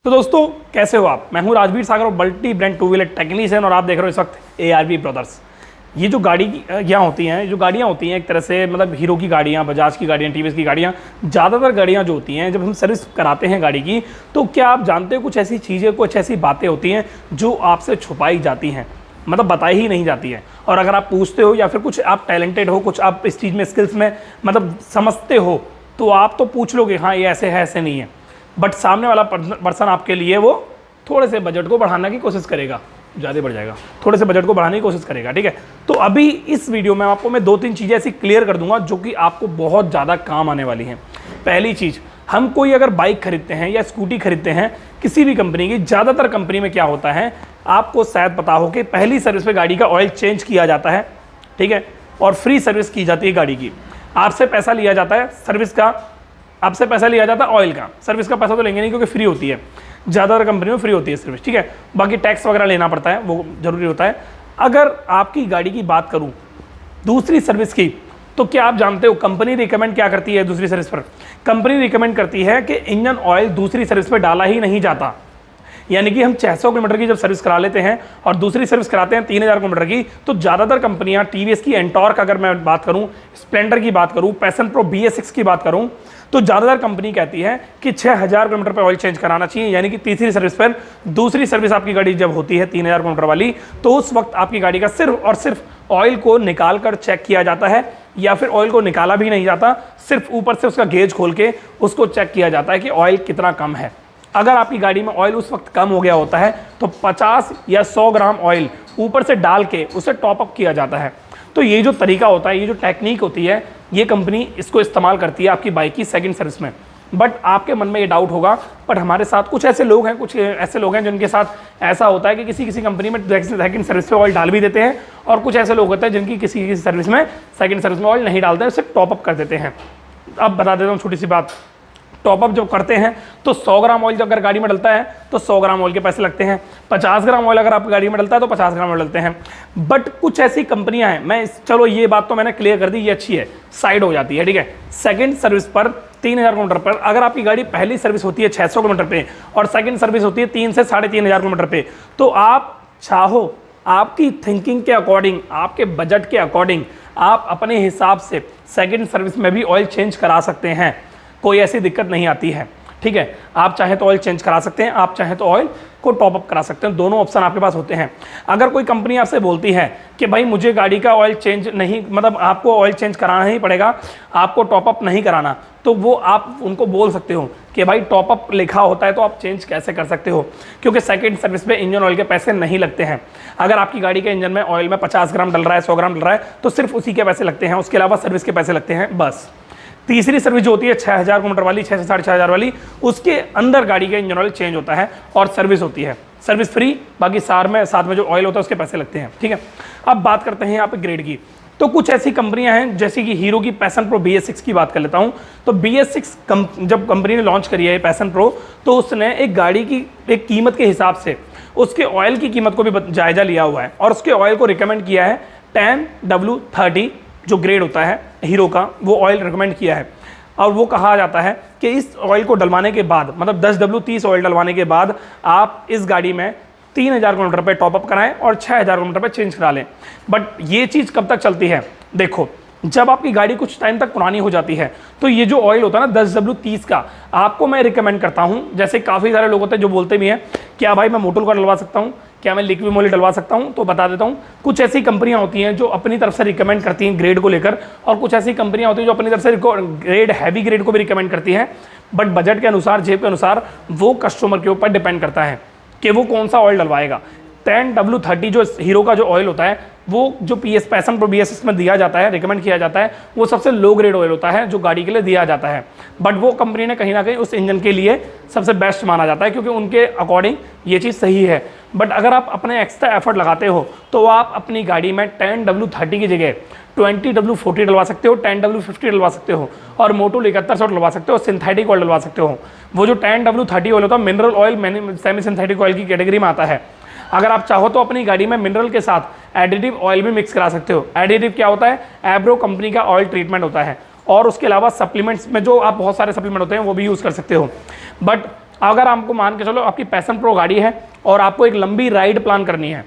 तो दोस्तों कैसे हो आप। मैं हूं राजवीर सागर और multi brand two wheeler technician और आप देख रहे हो इस वक्त ARB ब्रदर्स। ये जो गाड़ियाँ होती हैं एक तरह से मतलब हीरो की गाड़ियाँ, बजाज की गाड़ियाँ, TVS की गाड़ियाँ, ज़्यादातर गाड़ियाँ जो होती हैं जब हम सर्विस कराते हैं गाड़ी की, तो क्या आप जानते हो कुछ ऐसी चीज़ें, कुछ ऐसी बातें होती हैं जो आपसे छुपाई जाती हैं, मतलब बताई ही नहीं जाती है। और अगर आप पूछते हो या फिर कुछ आप टैलेंटेड हो, कुछ आप इस चीज़ में स्किल्स में मतलब समझते हो, तो आप तो पूछ लोगे हाँ ये ऐसे है ऐसे नहीं है, बट सामने वाला पर्सन आपके लिए वो थोड़े से बजट को बढ़ाने की कोशिश करेगा, ज़्यादा बढ़ जाएगा, थोड़े से बजट को बढ़ाने की कोशिश करेगा, ठीक है। तो अभी इस वीडियो में आपको मैं 2-3 चीज़ें ऐसी क्लियर कर दूंगा जो कि आपको बहुत ज़्यादा काम आने वाली हैं। पहली चीज़, हम कोई अगर बाइक खरीदते हैं या स्कूटी खरीदते हैं किसी भी कंपनी की, ज़्यादातर कंपनी में क्या होता है आपको शायद पता हो कि पहली सर्विस पे गाड़ी का ऑयल चेंज किया जाता है, ठीक है, और फ्री सर्विस की जाती है गाड़ी की। आपसे पैसा लिया जाता है सर्विस का, आपसे पैसा लिया जाता है ऑयल का, सर्विस का पैसा तो लेंगे नहीं क्योंकि फ्री होती है, ज़्यादातर कंपनी में फ्री होती है सर्विस, ठीक है। बाकी टैक्स वगैरह लेना पड़ता है, वो जरूरी होता है। अगर आपकी गाड़ी की बात करूं दूसरी सर्विस की, तो क्या आप जानते हो कंपनी रिकमेंड क्या करती है दूसरी सर्विस पर? कंपनी रिकमेंड करती है कि इंजन ऑयल दूसरी सर्विस पर डाला ही नहीं जाता। यानी कि हम 600 किलोमीटर की जब सर्विस करा लेते हैं और दूसरी सर्विस कराते हैं 3000 किलोमीटर की, तो ज़्यादातर कंपनियां TVS की एंटॉर्क अगर मैं बात करूं, स्प्लेंडर की बात करूं, पैशन प्रो BS6 की बात करूं, तो ज़्यादातर कंपनी कहती है कि 6000 किलोमीटर पर ऑयल चेंज कराना चाहिए। यानी कि तीसरी सर्विस पर, दूसरी सर्विस आपकी गाड़ी जब होती है 3000 किलोमीटर वाली, तो उस वक्त आपकी गाड़ी का सिर्फ और सिर्फ ऑयल को निकाल कर चेक किया जाता है, या फिर ऑयल को निकाला भी नहीं जाता, सिर्फ ऊपर से उसका गेज खोल के उसको चेक किया जाता है कि ऑयल कितना कम है। अगर आपकी गाड़ी में ऑयल उस वक्त कम हो गया होता है तो 50 या 100 ग्राम ऑयल ऊपर से डाल के उसे टॉपअप किया जाता है। तो ये जो तरीका होता है, ये जो टेक्निक होती है, ये कंपनी इसको इस्तेमाल करती है आपकी बाइक की सेकंड सर्विस में। बट आपके मन में ये डाउट होगा, बट हमारे साथ कुछ ऐसे लोग हैं जिनके साथ ऐसा होता है कि किसी कंपनी में सेकंड सर्विस में ऑयल डाल भी देते हैं, और कुछ ऐसे लोग होते हैं जिनकी किसी सर्विस में सेकंड सर्विस में ऑयल नहीं डालते हैं, सिर्फ टॉपअप कर देते हैं। अब बता देता हूँ छोटी सी बात, टॉपअप जब करते हैं तो 100 ग्राम ऑयल जब अगर गाड़ी में डलता है तो 100 ग्राम ऑयल के पैसे लगते हैं, 50 ग्राम ऑयल अगर आपकी गाड़ी में डलता है तो 50 ग्राम ऑयल डलते हैं। बट कुछ ऐसी कंपनियां हैं, चलो ये बात तो मैंने क्लियर कर दी, ये अच्छी है, साइड हो जाती है, ठीक है। सेकंड सर्विस पर 3000 किलोमीटर पर अगर आपकी गाड़ी पहली सर्विस होती है 600 किलोमीटर पे और सेकंड सर्विस होती है 3 से 3500 किलोमीटर पे, तो आप चाहो आपकी थिंकिंग के अकॉर्डिंग, आपके बजट के अकॉर्डिंग आप अपने हिसाब से सेकंड सर्विस में भी ऑयल चेंज करा सकते हैं, कोई ऐसी दिक्कत नहीं आती है, ठीक है। आप चाहे तो ऑयल चेंज करा सकते हैं, आप चाहे तो ऑयल को टॉप अप करा सकते हैं, दोनों ऑप्शन आपके पास होते हैं। अगर कोई कंपनी आपसे बोलती है कि भाई मुझे गाड़ी का ऑयल चेंज नहीं, मतलब आपको ऑयल चेंज कराना ही पड़ेगा, आपको टॉप अप नहीं कराना, तो वो आप उनको बोल सकते हो कि भाई टॉप अप लिखा होता है तो आप चेंज कैसे कर सकते हो, क्योंकि सेकंड सर्विस पे इंजन ऑयल के पैसे नहीं लगते हैं। अगर आपकी गाड़ी के इंजन में ऑयल में 50 ग्राम डल रहा है, 100 ग्राम डल रहा है, तो सिर्फ उसी के पैसे लगते हैं, उसके अलावा सर्विस के पैसे लगते हैं बस। तीसरी सर्विस जो होती है 6000 किलोमीटर वाली, 6 से 6500 वाली, उसके अंदर गाड़ी का इंजन ऑयल चेंज होता है और सर्विस होती है, सर्विस फ्री, बाकी साथ में जो ऑयल होता है उसके पैसे लगते हैं, ठीक है। अब बात करते हैं यहाँ पे ग्रेड की। तो कुछ ऐसी कंपनियां हैं जैसे कि हीरो की पैशन प्रो BS6 की बात कर लेता हूं। तो BS6 जब कंपनी ने लॉन्च करी है पैशन प्रो, तो उसने एक गाड़ी की एक कीमत के हिसाब से उसके ऑयल की कीमत को भी जायजा लिया हुआ है और उसके ऑयल को रिकमेंड किया है 10W30 जो ग्रेड होता है हीरो का, वो ऑयल रिकमेंड किया है। और वो कहा जाता है कि इस ऑयल को डलवाने के बाद, मतलब 10W30 ऑयल डलवाने के बाद आप इस गाड़ी में 3000 किलोमीटर पे टॉपअप कराएं और 6000 किलोमीटर पे चेंज करा लें। बट ये चीज़ कब तक चलती है? देखो, जब आपकी गाड़ी कुछ टाइम तक पुरानी हो जाती है तो ये जो ऑयल होता है ना 10W30 का, आपको मैं रिकमेंड करता हूँ, जैसे काफ़ी सारे लोग होते हैं जो बोलते भी हैं क्या भाई मैं मोटुल का डलवा सकता हूँ, क्या मैं लिक्विड मोली डलवा सकता हूँ, तो बता देता हूँ। कुछ ऐसी कंपनियां होती हैं जो अपनी तरफ से रिकमेंड करती हैं ग्रेड को लेकर, और कुछ ऐसी कंपनियां होती हैं जो अपनी तरफ से ग्रेड हैवी ग्रेड को भी रिकमेंड करती हैं। बट बजट के अनुसार, जेब के अनुसार, वो कस्टमर के ऊपर डिपेंड करता है कि वो कौन सा ऑयल डलवाएगा। 10W30 जो हीरो का जो ऑयल होता है, वो जो पैशन प्रो BS6 में दिया जाता है, रिकमेंड किया जाता है, वो सबसे लो ग्रेड ऑयल होता है जो गाड़ी के लिए दिया जाता है। बट वो कंपनी ने कहीं ना कहीं उस इंजन के लिए सबसे बेस्ट माना जाता है क्योंकि उनके अकॉर्डिंग ये चीज़ सही है। बट अगर आप अपने एक्स्ट्रा एफर्ट लगाते हो तो आप अपनी गाड़ी में 10W30 की जगह 20W40 डलवा सकते हो, 10W50 डलवा सकते हो, और मोटुल 7100 डलवा सकते हो, सिंथेटिक ऑयल डलवा सकते हो। वो जो 10W30 ऑयल होता है mineral oil semi synthetic oil की कैटेगरी में आता है। अगर आप चाहो तो अपनी गाड़ी में मिनरल के साथ एडिटिव ऑयल भी मिक्स करा सकते हो। एडिटिव क्या होता है? एब्रो कंपनी का ऑयल ट्रीटमेंट होता है, और उसके अलावा सप्लीमेंट्स में जो आप बहुत सारे सप्लीमेंट होते हैं वो भी यूज़ कर सकते हो। बट अगर आपको मान के चलो आपकी पैशन प्रो गाड़ी है और आपको एक लंबी राइड प्लान करनी है,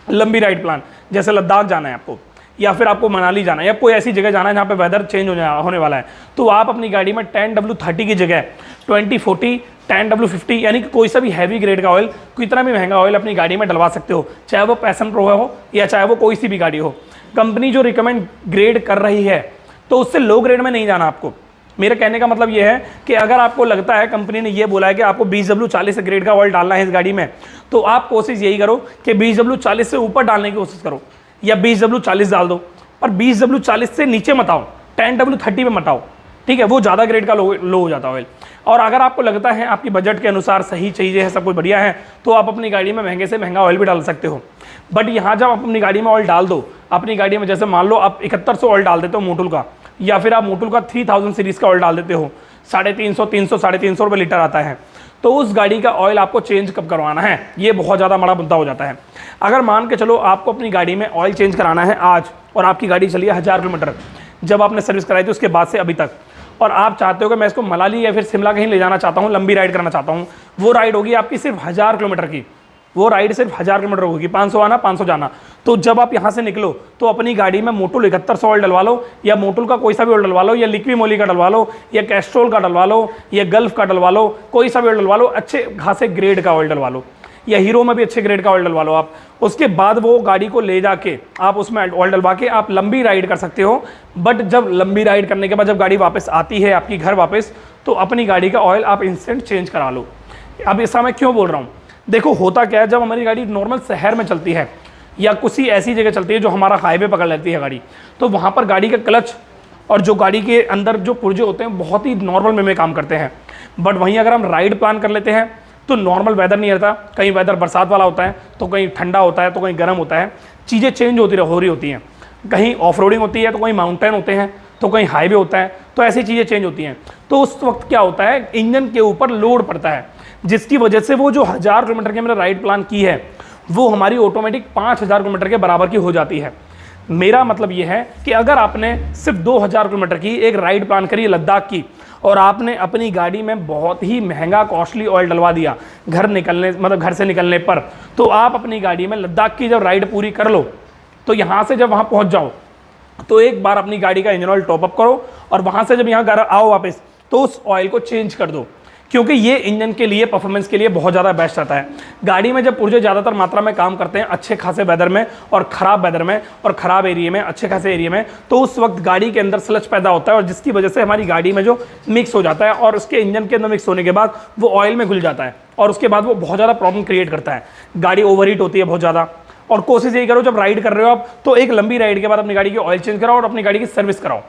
लंबी राइड प्लान, जैसे लद्दाख जाना है आपको, या फिर आपको मनाली जाना है, या कोई ऐसी जगह जाना है जहाँ पे वेदर चेंज होने वाला है, तो आप अपनी गाड़ी में 10W30 की जगह 2040 10W50 यानी कि कोई सा भी हैवी ग्रेड का ऑयल, कितना भी महंगा ऑयल अपनी गाड़ी में डलवा सकते हो, चाहे वो पैशन प्रो हो या चाहे वो कोई सी भी गाड़ी हो। कंपनी जो रिकमेंड ग्रेड कर रही है तो उससे लो ग्रेड में नहीं जाना आपको। मेरे कहने का मतलब ये है कि अगर आपको लगता है, कंपनी ने ये बोला है कि आपको 20W40 ग्रेड का ऑयल डालना है इस गाड़ी में, तो आप कोशिश यही करो कि 20W40 से ऊपर डालने की कोशिश करो, या 20W40 डाल दो, पर 20W40 से नीचे मत आओ, 10W30 पे मत आओ, ठीक है, वो ज़्यादा ग्रेड का लो हो जाता है ऑयल। और अगर आपको लगता है आपकी बजट के अनुसार सही चीज़ें हैं, सब कुछ बढ़िया है, तो आप अपनी गाड़ी में महंगे से महंगा ऑयल भी डाल सकते हो। बट यहाँ जब आप अपनी गाड़ी में ऑयल डाल दो, अपनी गाड़ी में जैसे मान लो आप 7100 ऑयल डाल देते हो मोटुल का, या फिर आप मोटुल का 3000 सीरीज़ का ऑयल डाल देते हो, 350 300 350 रुपये लीटर आता है, तो उस गाड़ी का ऑयल आपको चेंज कब करवाना है, ये बहुत ज़्यादा बड़ा मुद्दा हो जाता है। अगर मान के चलो आपको अपनी गाड़ी में ऑयल चेंज कराना है आज, और आपकी गाड़ी चली है 1000 किलोमीटर जब आपने सर्विस कराई थी उसके बाद से अभी तक, और आप चाहते हो कि मैं इसको मनाली या फिर शिमला कहीं ले जाना चाहता हूँ, लंबी राइड करना चाहता हूँ, वो राइड होगी आपकी सिर्फ 1000 किलोमीटर की, वो राइड सिर्फ 1000 किलोमीटर होगी, 500 आना 500 जाना। तो जब आप यहाँ से निकलो तो अपनी गाड़ी में मोटुल 7100 ऑयल डलवा लो, या मोटुल का कोई सा भी ऑयल डलवा लो, या लिक्वी मोली का डलवा लो, या कैस्ट्रोल का डलवा लो, या गल्फ का डलवा लो, कोई सा भी ऑयल डलवा लो, अच्छे खासे ग्रेड का ऑयल डलवा लो, या हीरो में भी अच्छे ग्रेड का ऑयल डलवा लो आप। उसके बाद वो गाड़ी को ले जाके आप उसमें ऑयल डलवा के आप लंबी राइड कर सकते हो। बट जब लंबी राइड करने के बाद जब गाड़ी वापस आती है आपकी घर वापस, तो अपनी गाड़ी का ऑयल आप इंस्टेंट चेंज करा लो। अब ऐसा मैं क्यों बोल रहा हूँ, देखो होता क्या है, जब हमारी गाड़ी नॉर्मल शहर में चलती है या किसी ऐसी जगह चलती है जो हमारा हाईवे पकड़ लेती है गाड़ी, तो वहाँ पर गाड़ी का क्लच और जो गाड़ी के अंदर जो पुर्जे होते हैं बहुत ही नॉर्मल में काम करते हैं। बट वहीं अगर हम राइड प्लान कर लेते हैं तो नॉर्मल वेदर नहीं रहता, कहीं वेदर बरसात वाला होता है, तो कहीं ठंडा होता है, तो कहीं गर्म होता है, चीज़ें चेंज हो रही होती हैं, कहीं ऑफ रोडिंग होती है, तो कहीं माउंटेन होते हैं, तो कहीं हाईवे होता है, तो ऐसी चीज़ें चेंज होती हैं। तो उस वक्त क्या होता है, इंजन के ऊपर लोड पड़ता है, जिसकी वजह से वो जो 1000 किलोमीटर की मैंने राइड प्लान की है वो हमारी ऑटोमेटिक 5000 किलोमीटर के बराबर की हो जाती है। मेरा मतलब ये है कि अगर आपने सिर्फ 2000 किलोमीटर की एक राइड प्लान करी लद्दाख की, और आपने अपनी गाड़ी में बहुत ही महंगा कॉस्टली ऑयल डलवा दिया घर से निकलने पर, तो आप अपनी गाड़ी में लद्दाख की जब राइड पूरी कर लो, तो यहाँ से जब वहाँ पहुँच जाओ तो एक बार अपनी गाड़ी का इंजन ऑयल टॉपअप करो, और वहाँ से जब यहाँ घर आओ वापस तो उस ऑयल को चेंज कर दो, क्योंकि ये इंजन के लिए, परफॉर्मेंस के लिए बहुत ज़्यादा बेस्ट रहता है। गाड़ी में जब पुर्जे ज़्यादातर मात्रा में काम करते हैं अच्छे खासे वेदर में और ख़राब वेदर में और ख़राब एरिया में, अच्छे खासे एरिया में, तो उस वक्त गाड़ी के अंदर स्लच पैदा होता है, और जिसकी वजह से हमारी गाड़ी में जो मिक्स हो जाता है, और उसके इंजन के अंदर मिक्स होने के बाद वो ऑयल में घुल जाता है, और उसके बाद वो बहुत ज़्यादा प्रॉब्लम क्रिएट करता है, गाड़ी ओवरहीट होती है बहुत ज़्यादा। और कोशिश यही करो जब राइड कर रहे हो आप, तो एक लंबी राइड के बाद अपनी गाड़ी की ऑयल चेंज कराओ और अपनी गाड़ी की सर्विस कराओ,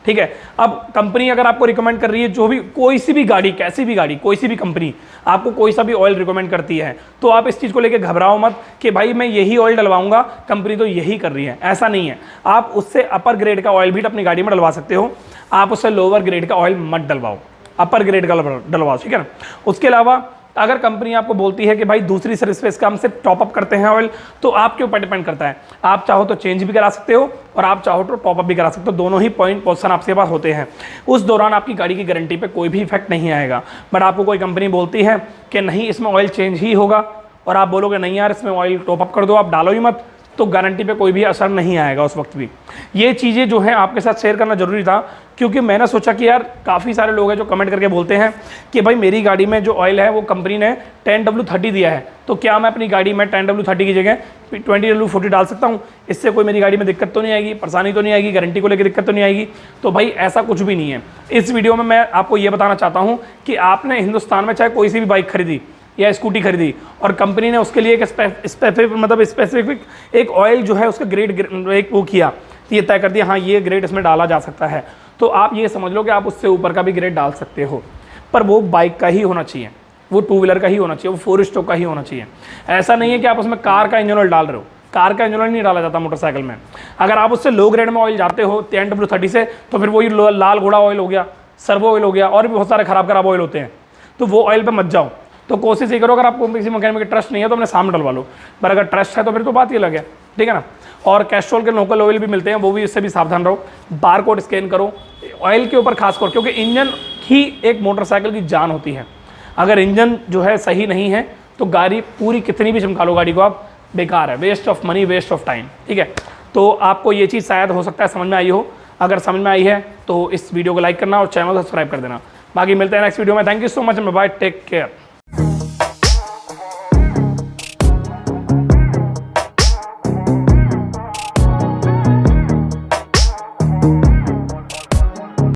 ठीक है। अब कंपनी अगर आपको रिकमेंड कर रही है, जो भी कोई सी भी गाड़ी, कैसी भी गाड़ी, कोई सी भी कंपनी आपको कोई सा भी ऑयल रिकमेंड करती है, तो आप इस चीज़ को लेकर घबराओ मत कि भाई मैं यही ऑयल डलवाऊंगा, कंपनी तो यही कर रही है, ऐसा नहीं है। आप उससे अपर ग्रेड का ऑयल भी अपनी गाड़ी में डलवा सकते हो, आप उससे लोअर ग्रेड का ऑयल मत डलवाओ, अपर ग्रेड का डलवाओ, ठीक है ना। उसके अलावा अगर कंपनी आपको बोलती है कि भाई दूसरी सर्विस पे इसका हम सिर्फ टॉपअप करते हैं ऑयल, तो आपके ऊपर डिपेंड करता है, आप चाहो तो चेंज भी करा सकते हो और आप चाहो तो टॉपअप भी करा सकते हो, दोनों ही पोजीशन आपके पास होते हैं। उस दौरान आपकी गाड़ी की गारंटी पे कोई भी इफेक्ट नहीं आएगा। बट आपको कोई कंपनी बोलती है कि नहीं इसमें ऑयल चेंज ही होगा, और आप बोलोगे नहीं यार इसमें ऑयल टॉपअप कर दो, आप डालो ही मत, तो गारंटी पे कोई भी असर नहीं आएगा उस वक्त भी। ये चीज़ें जो हैं आपके साथ शेयर करना जरूरी था, क्योंकि मैंने सोचा कि यार काफ़ी सारे लोग हैं जो कमेंट करके बोलते हैं कि भाई मेरी गाड़ी में जो ऑयल है वो कंपनी ने 10W30 दिया है, तो क्या मैं अपनी गाड़ी में 10W30 की जगह 20W40 डाल सकता हूँ, इससे कोई मेरी गाड़ी में दिक्कत तो नहीं आएगी, परेशानी तो नहीं आएगी, गारंटी को लेकर दिक्कत तो नहीं आएगी। तो भाई ऐसा कुछ भी नहीं है। इस वीडियो में मैं आपको ये बताना चाहता हूँ कि आपने हिंदुस्तान में चाहे कोई सी भी बाइक खरीदी या स्कूटी खरीदी, और कंपनी ने उसके लिए एक स्पेसिफिक एक ऑयल जो है उसका ग्रेड एक वो किया, ये तय कर दिया हाँ ये ग्रेड इसमें डाला जा सकता है, तो आप ये समझ लो कि आप उससे ऊपर का भी ग्रेड डाल सकते हो, पर वो बाइक का ही होना चाहिए, वो टू व्हीलर का ही होना चाहिए, वो 4 स्ट्रोक का ही होना चाहिए। ऐसा नहीं है कि आप उसमें कार का इंजन ऑयल डाल रहे हो, कार का इंजन ऑयल नहीं डाला जाता मोटरसाइकिल में। अगर आप उससे लो ग्रेड में ऑयल जाते हो 10W30 से, तो फिर वही लाल घोड़ा ऑयल हो गया, सर्वो ऑयल हो गया, और भी बहुत सारे खराब ऑयल होते हैं, तो वो ऑयल पर मत जाओ। तो कोशिश ये करो अगर आपको किसी मैकेनिक में ट्रस्ट नहीं है तो अपने सामने डलवा लो, पर अगर ट्रस्ट है तो फिर तो बात ही अलग है, ठीक है ना। और कैस्ट्रोल के लोकल ऑयल भी मिलते हैं, वो भी इससे भी सावधान रहो, बारकोड स्कैन करो ऑयल के ऊपर खासकर, क्योंकि इंजन ही एक मोटरसाइकिल की जान होती है। अगर इंजन जो है सही नहीं है तो गाड़ी पूरी कितनी भी चमका लो गाड़ी को आप, बेकार है, waste of money, waste of time. ठीक है, तो आपको ये चीज़ शायद हो सकता है समझ में आई हो। अगर समझ में आई है तो इस वीडियो को लाइक करना और चैनल को सब्सक्राइब कर देना। बाकी मिलते हैं नेक्स्ट वीडियो में। Thank you so much, bye, take care.